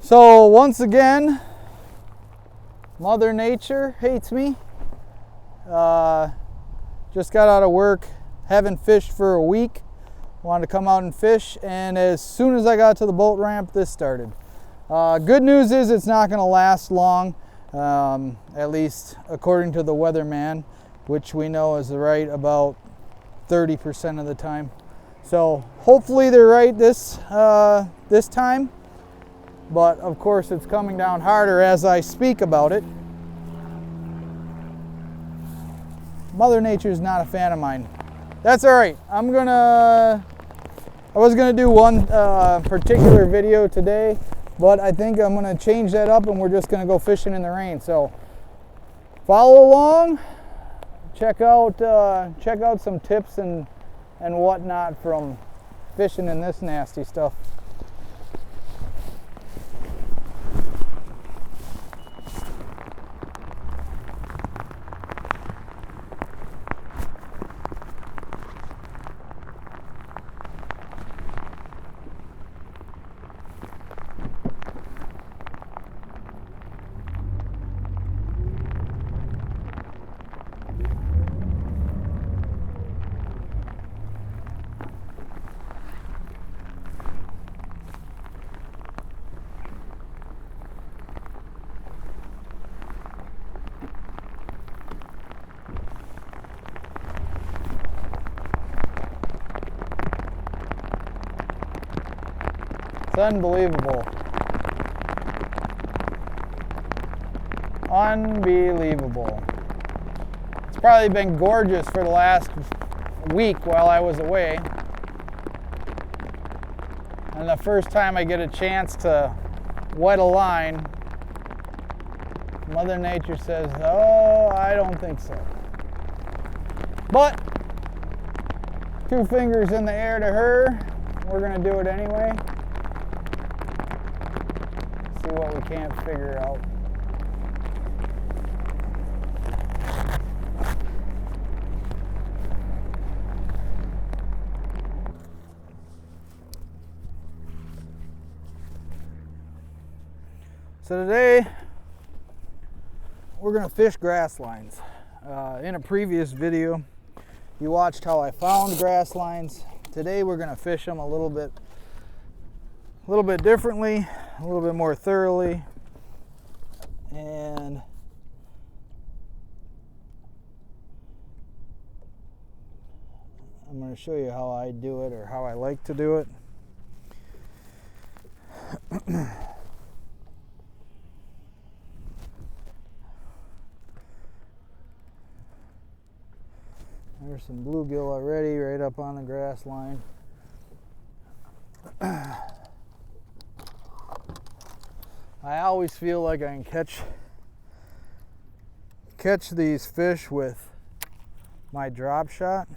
So once again, Mother Nature hates me. Just got out of work, haven't fished for a week. Wanted to come out and fish, and as soon as I got to the boat ramp, this started. Good news is it's not going to last long, at least according to the weatherman, which we know is right about 30% of the time. So hopefully they're right this time. But of course it's coming down harder as I speak about it. Mother Nature's not a fan of mine. That's all right. I was gonna do one particular video today, but I think I'm gonna change that up and we're just gonna go fishing in the rain. So follow along, check out some tips and whatnot from fishing in this nasty stuff. It's unbelievable. Unbelievable. It's probably been gorgeous for the last week while I was away. And the first time I get a chance to wet a line, Mother Nature says, "Oh, I don't think so." But 2 fingers in the air to her, we're gonna do it anyway. See what we can't figure out. So today we're gonna fish grass lines. In a previous video you watched how I found grass lines. Today we're gonna fish them a little bit differently, a little bit more thoroughly, and I'm going to show you how I do it, or how I like to do it. There's some bluegill already right up on the grass line. I always feel like I can catch these fish with my drop shot,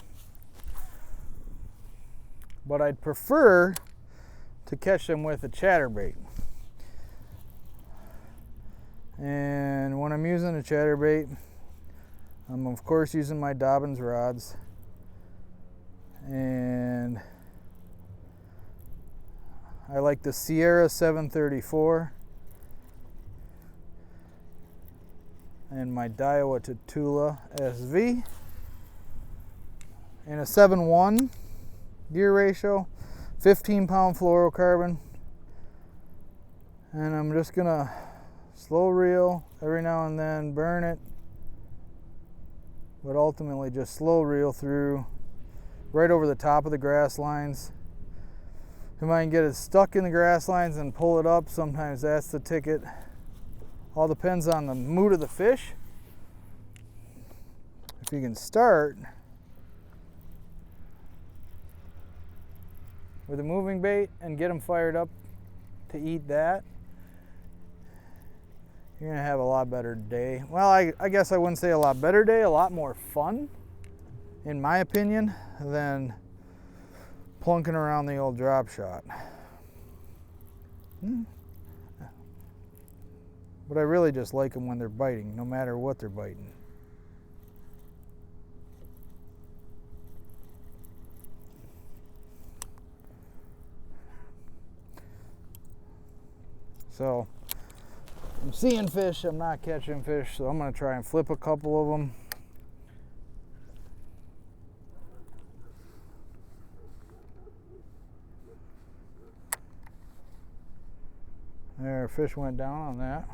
but I'd prefer to catch them with a chatterbait. And when I'm using a chatterbait, I'm of course using my Dobbins rods, and I like the Sierra 734 and my Daiwa Tatula SV in a 7:1 gear ratio, 15-pound fluorocarbon, and I'm just gonna slow reel every now and then, burn it, but ultimately just slow reel through right over the top of the grass lines. If I can get it stuck in the grass lines and pull it up, sometimes that's the ticket. All depends on the mood of the fish. If you can start with a moving bait and get them fired up to eat that, you're gonna have a lot better day. Well, I guess I wouldn't say a lot better day, a lot more fun, in my opinion, than plunking around the old drop shot. But I really just like them when they're biting, no matter what they're biting. So I'm seeing fish, I'm not catching fish, so I'm gonna try and flip a couple of them. There, fish went down on that.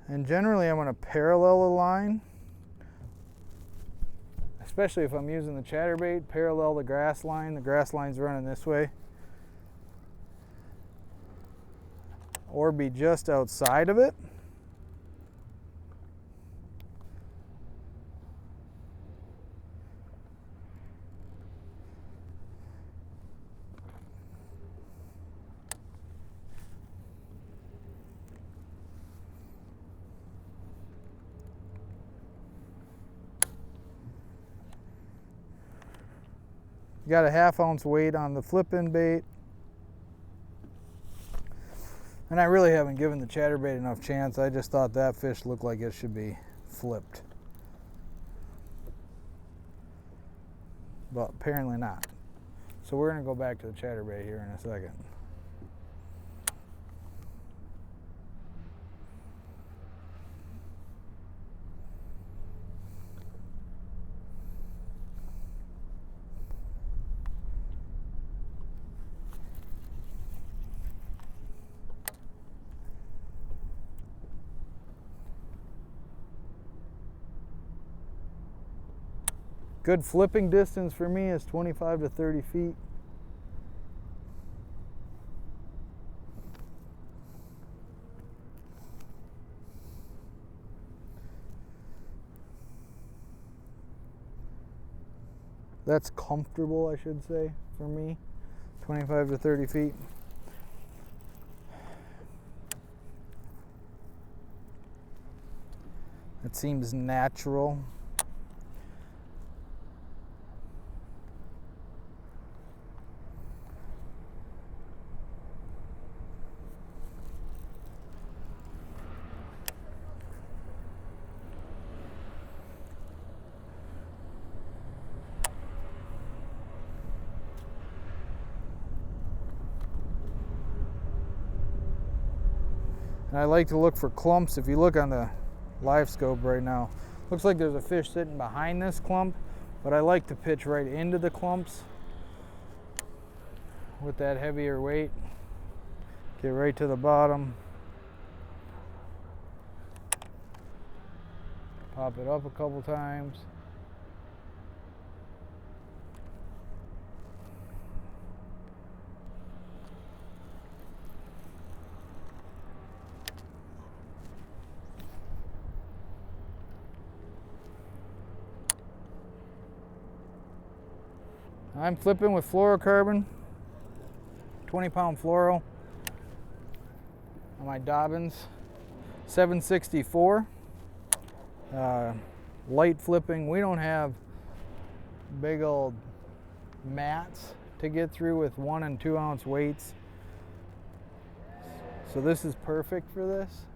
And generally I'm gonna parallel the line, especially if I'm using the chatterbait, parallel the grass line. The grass line's running this way. Or be just outside of it. Got a 1/2 ounce weight on the flipping bait. And I really haven't given the chatterbait enough chance. I just thought that fish looked like it should be flipped. But apparently not. So we're gonna go back to the chatterbait here in a second. Good flipping distance for me is 25 to 30 feet. That's comfortable, I should say, for me, 25 to 30 feet. It seems natural. And I like to look for clumps. If you look on the live scope right now, looks like there's a fish sitting behind this clump, but I like to pitch right into the clumps with that heavier weight. Get right to the bottom. Pop it up a couple times. I'm flipping with fluorocarbon, 20-pound fluoro on my Dobbins 764. Light flipping. We don't have big old mats to get through with 1 and 2 ounce weights, so this is perfect for this.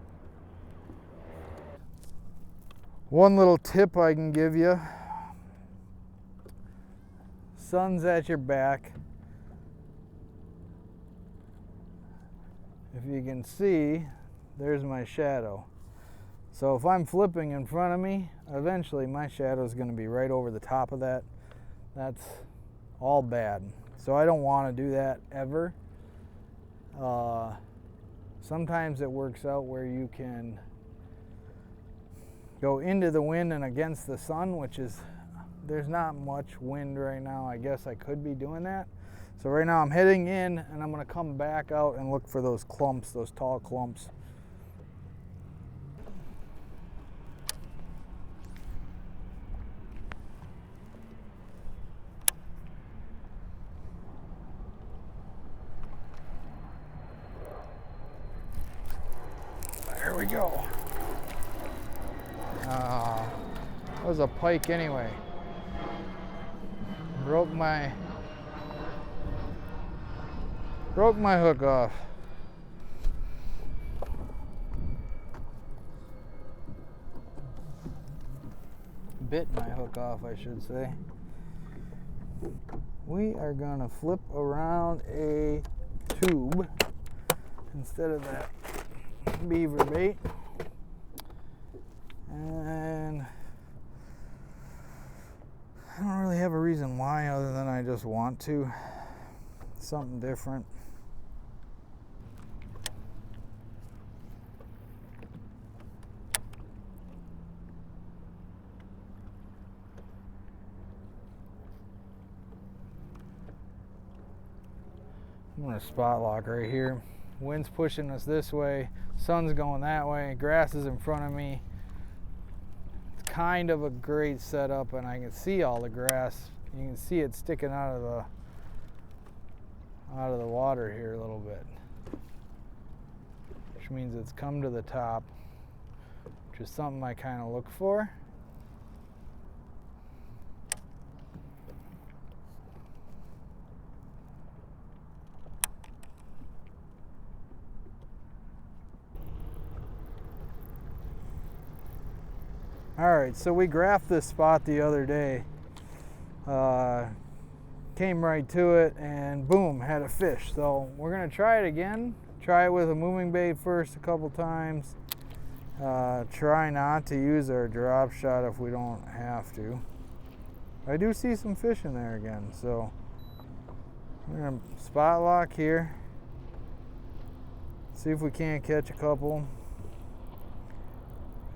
One little tip I can give you: sun's at your back. If you can see, there's my shadow. So if I'm flipping in front of me, eventually my shadow is going to be right over the top of that. That's all bad. So I don't want to do that ever. Sometimes it works out where you can go into the wind and against the sun, which is, there's not much wind right now. I guess I could be doing that. So right now I'm heading in and I'm going to come back out and look for those clumps, those tall clumps. There we go. That was a pike anyway. Broke my hook off. Bit my hook off, I should say. we are gonna flip around a tube instead of that beaver bait. And I don't really have a reason why other than I just want to. Something different. I'm gonna spot lock right here. Wind's pushing us this way, sun's going that way, grass is in front of me. It's kind of a great setup, and I can see all the grass. You can see it sticking out of the water here a little bit, which means it's come to the top, which is something I kind of look for. Alright, so we graphed this spot the other day, came right to it, and boom, had a fish. So we're going to try it again, try it with a moving bait first a couple times, try not to use our drop shot if we don't have to. I do see some fish in there again, so we're going to spot lock here, see if we can't catch a couple.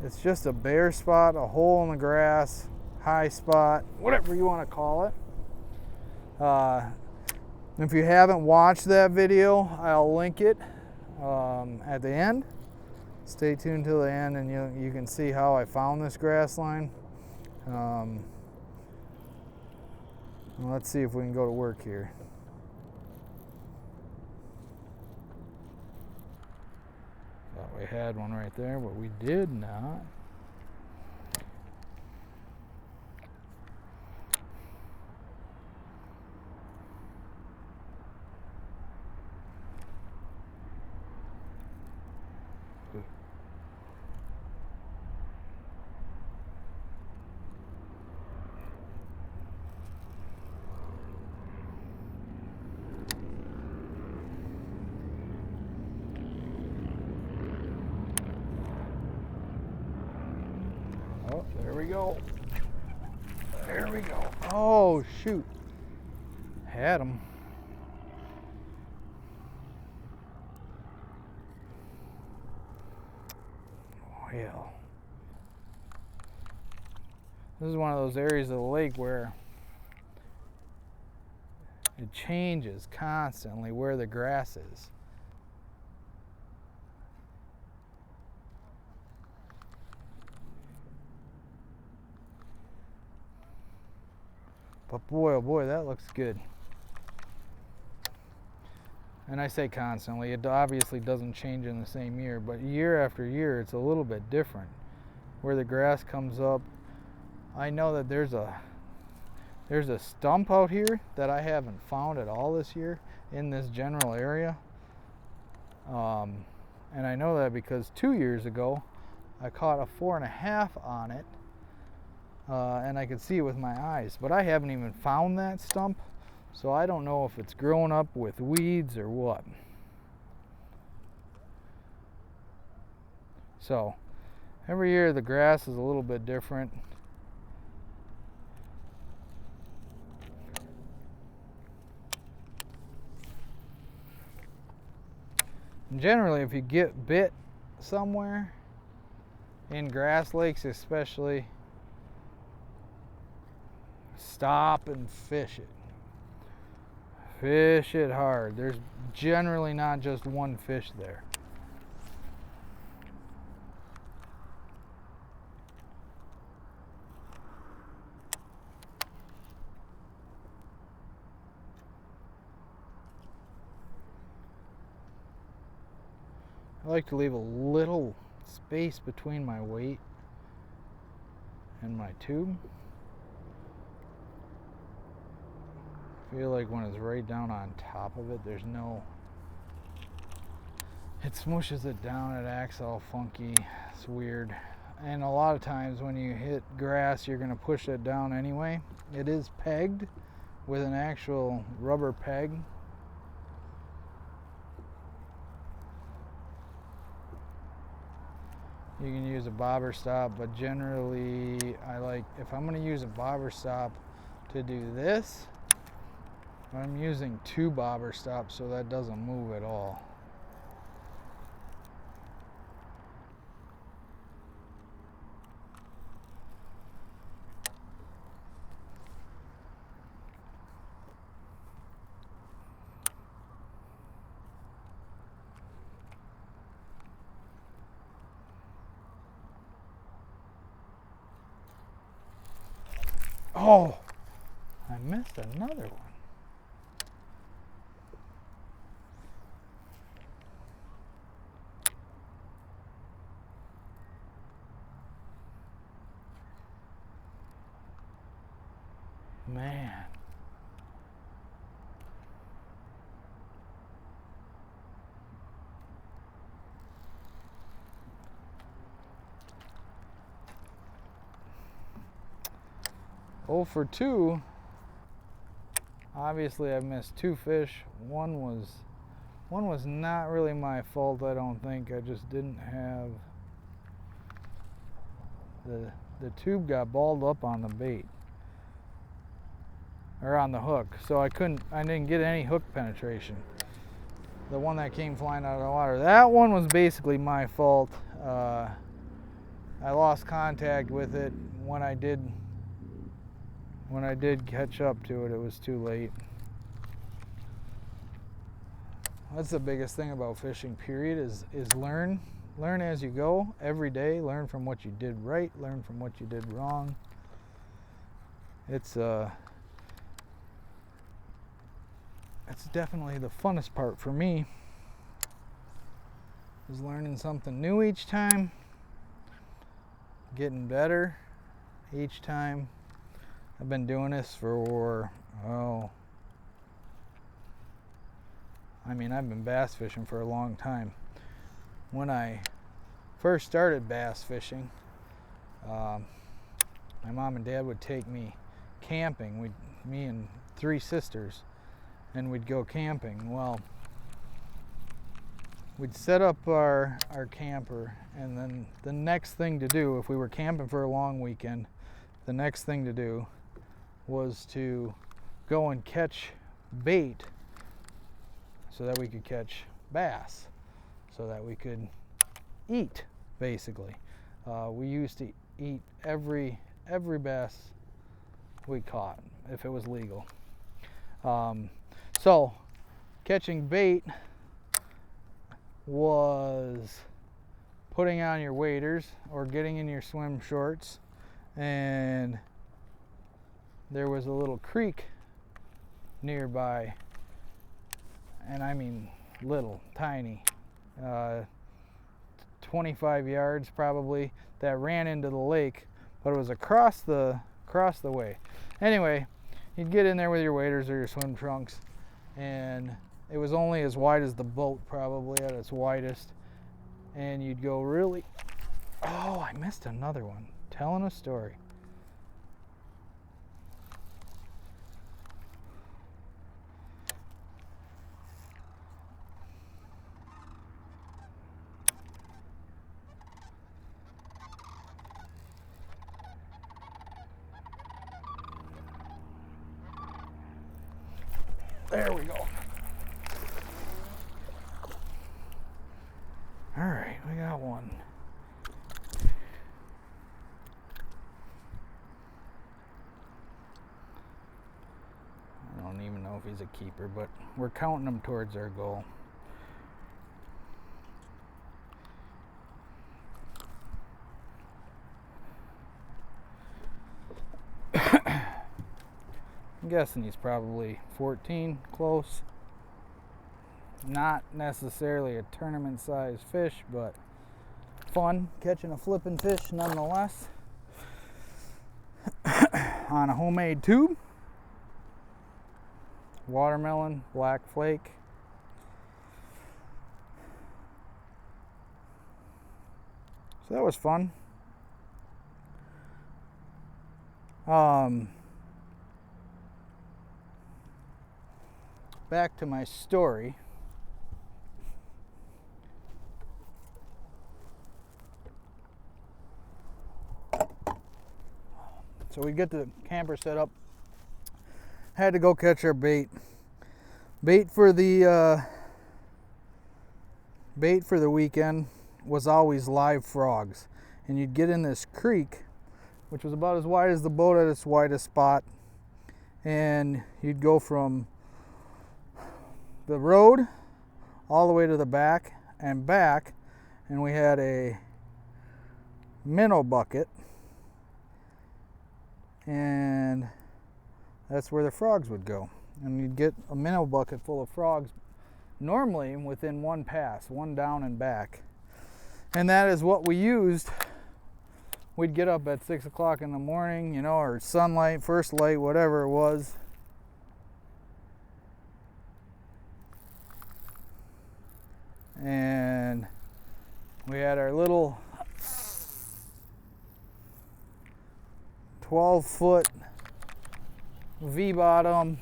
It's just a bare spot, a hole in the grass, high spot, whatever you want to call it. If you haven't watched that video, I'll link it at the end. Stay tuned till the end and you can see how I found this grass line. Let's see if we can go to work here. Thought we had one right there, but we did not. Oh, there we go. There we go. Oh, shoot. Had him. Well, this is one of those areas of the lake where it changes constantly where the grass is. But boy, oh boy, that looks good. And I say constantly, it obviously doesn't change in the same year, but year after year, it's a little bit different. Where the grass comes up, I know that there's a stump out here that I haven't found at all this year in this general area. And I know that because 2 years ago, I caught a 4.5 on it. And I could see it with my eyes, but I haven't even found that stump, so I don't know if it's grown up with weeds or what. So every year the grass is a little bit different. And generally, if you get bit somewhere, in grass lakes especially, stop and fish it. Fish it hard. There's generally not just one fish there. I like to leave a little space between my weight and my tube. I feel like when it's right down on top of it, there's no, it smushes it down, it acts all funky, it's weird. And a lot of times when you hit grass, you're going to push it down anyway. It is pegged, with an actual rubber peg. You can use a bobber stop, but generally I like, if I'm going to use a bobber stop to do this, I'm using 2 bobber stops so that doesn't move at all. Oh, I missed another one. Man. Oh for 2. Obviously I missed 2 fish. One was not really my fault, I don't think. I just didn't have the tube got balled up on the bait. Or on the hook. So I didn't get any hook penetration. The one that came flying out of the water, that one was basically my fault. I lost contact with it. When I did catch up to it, it was too late. That's the biggest thing about fishing, period, is learn as you go every day. Learn from what you did right, learn from what you did wrong. It's definitely the funnest part for me, is learning something new each time, getting better each time. I've been doing this for, I've been bass fishing for a long time. When I first started bass fishing, my mom and dad would take me camping. Me and 3 sisters, and we'd go camping. Well, we'd set up our camper, and then the next thing to do, if we were camping for a long weekend, the next thing to do was to go and catch bait so that we could catch bass, so that we could eat, basically. We used to eat every bass we caught, if it was legal. So catching bait was putting on your waders or getting in your swim shorts, and there was a little creek nearby, and I mean little, tiny, 25 yards probably, that ran into the lake, but it was across the way. Anyway, you'd get in there with your waders or your swim trunks, and it was only as wide as the boat, probably at its widest, and you'd go really, oh, I missed another one, telling a story. There we go. All right, we got one. I don't even know if he's a keeper, but we're counting him towards our goal. I'm guessing he's probably 14, close. Not necessarily a tournament size fish, but fun catching a flipping fish nonetheless. On a homemade tube. Watermelon, black flake. So that was fun. back to my story. So we get the camper set up. Had to go catch our bait. Bait for the weekend was always live frogs. And you'd get in this creek, which was about as wide as the boat at its widest spot. And you'd go from the road all the way to the back, and we had a minnow bucket, and that's where the frogs would go. And you'd get a minnow bucket full of frogs, normally within one pass, one down and back. And that is what we used. We'd get up at 6 o'clock in the morning, you know, or sunlight, first light, whatever it was. And we had our little 12-foot V-bottom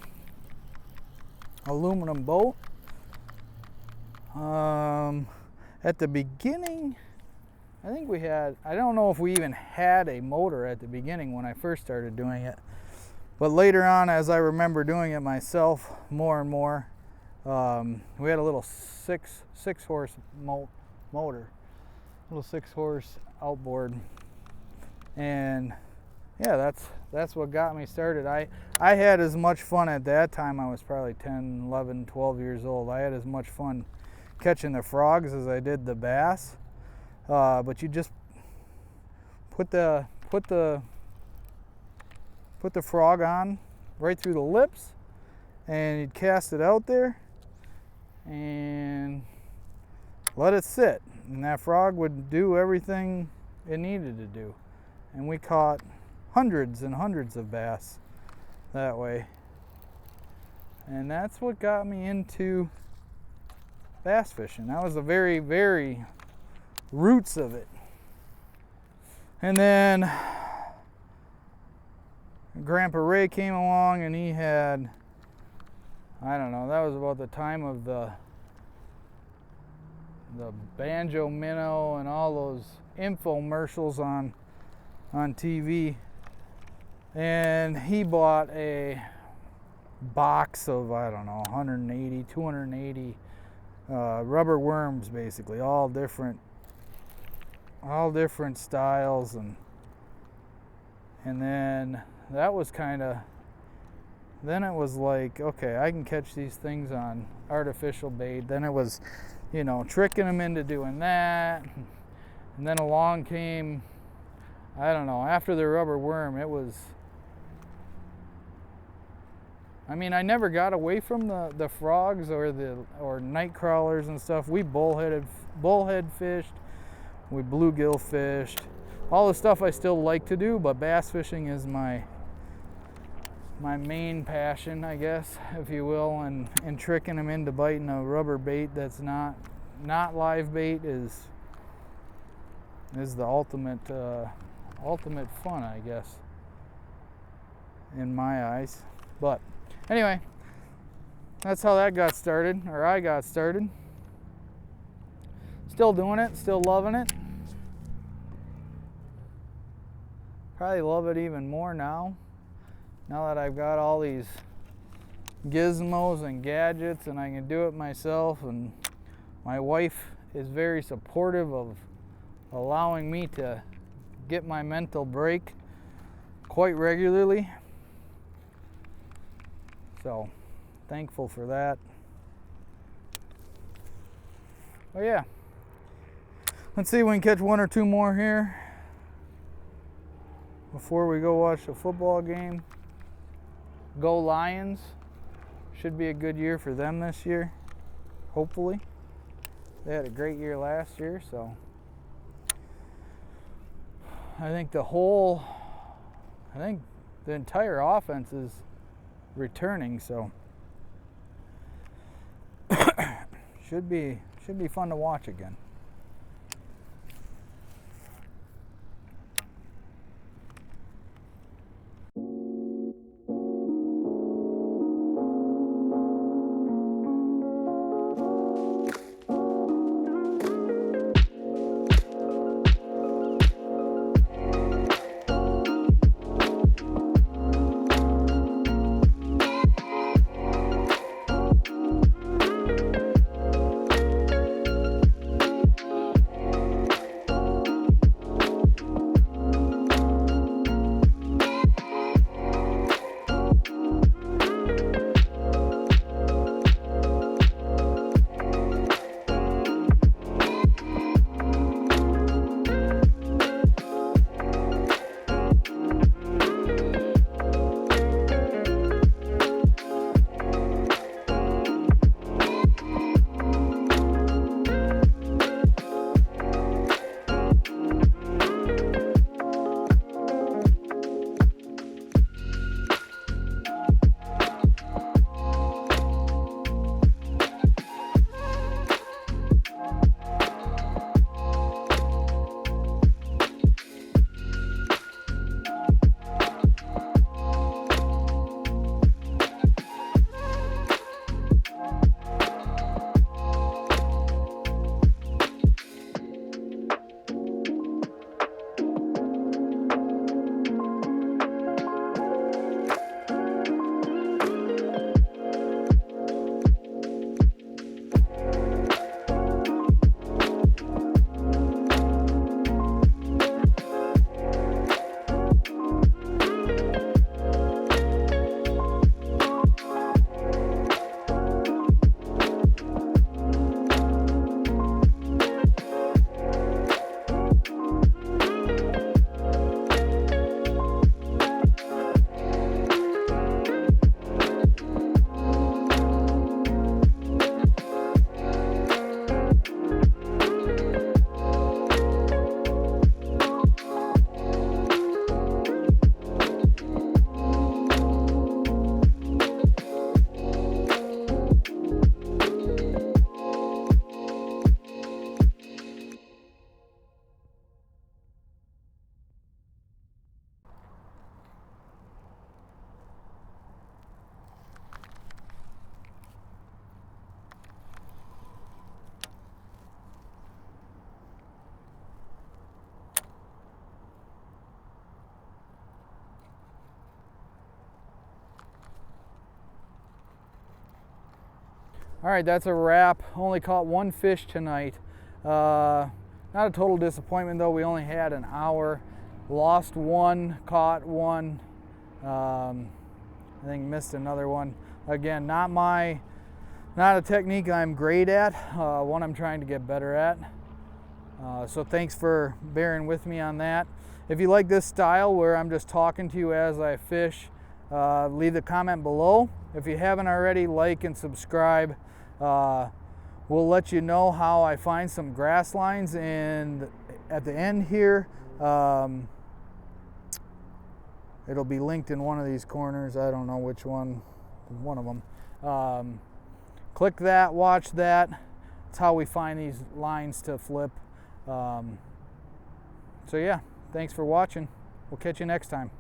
aluminum boat. At the beginning, I think we had, I don't know if we even had a motor at the beginning when I first started doing it, but later on, as I remember doing it myself more and more, we had a little six horse motor, little 6-horse outboard, and yeah, that's what got me started. I had as much fun at that time. I was probably 10, 11, 12 years old. I had as much fun catching the frogs as I did the bass. But you just put the frog on right through the lips, and you'd cast it out there and let it sit, and that frog would do everything it needed to do. And we caught hundreds and hundreds of bass that way. And that's what got me into bass fishing. That was the very, very roots of it. And then Grandpa Ray came along, and he had, I don't know, that was about the time of the banjo minnow and all those infomercials on TV. And he bought a box of, I don't know, 180, 280 rubber worms, basically, all different styles, and then that was then it was like, okay, I can catch these things on artificial bait. Then it was, you know, tricking them into doing that. And then along came, I don't know, after the rubber worm, it was, I mean, I never got away from the frogs or night crawlers and stuff. We bullhead fished, we bluegill fished, all the stuff I still like to do, but bass fishing is my main passion, I guess, if you will, and tricking them into biting a rubber bait that's not live bait is the ultimate fun, I guess, in my eyes. But anyway, that's how that got started, or I got started. Still doing it, still loving it. Probably love it even more now that I've got all these gizmos and gadgets, and I can do it myself, and my wife is very supportive of allowing me to get my mental break quite regularly. So, thankful for that. Oh yeah. Let's see if we can catch one or two more here before we go watch the football game. Go Lions. Should be a good year for them this year, hopefully. They had a great year last year, so I think the entire offense is returning, so should be fun to watch again. All right, that's a wrap. Only caught one fish tonight. Not a total disappointment though. We only had an hour. Lost one, caught one. I think missed another one. Again, not a technique I'm great at. One I'm trying to get better at. So thanks for bearing with me on that. If you like this style where I'm just talking to you as I fish, leave the comment below. If you haven't already, like and subscribe. We'll let you know how I find some grass lines, and at the end here, it'll be linked in one of these corners. I don't know which one of them. Click that, watch that. That's how we find these lines to flip. So yeah, thanks for watching. We'll catch you next time.